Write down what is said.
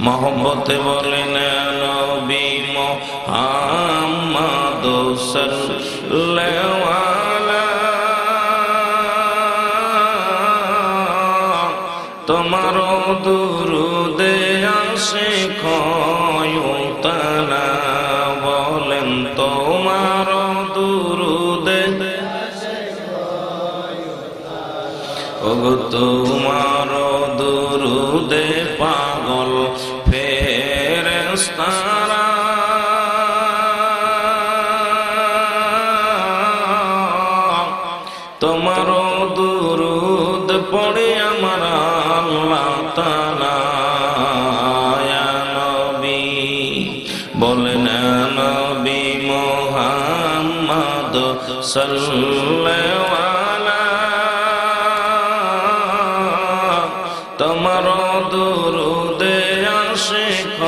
मोहब्बत बोलें नबी मुहम्मद सल्लल्लाहु अलैहि तुम्हारो दुरूदे आशिक युतना बोलें तुम्हारो दुरूदे ओगो तुम्हारो दुरूदे पागल फेरेस्तारा तुम्हारो दुरूद पड़े আমার আল্লাহ তাআলা ইয়া নবী বলেন নবী মুহাম্মদ সাল্লাল্লাহু তোমার দুরুদে আশিক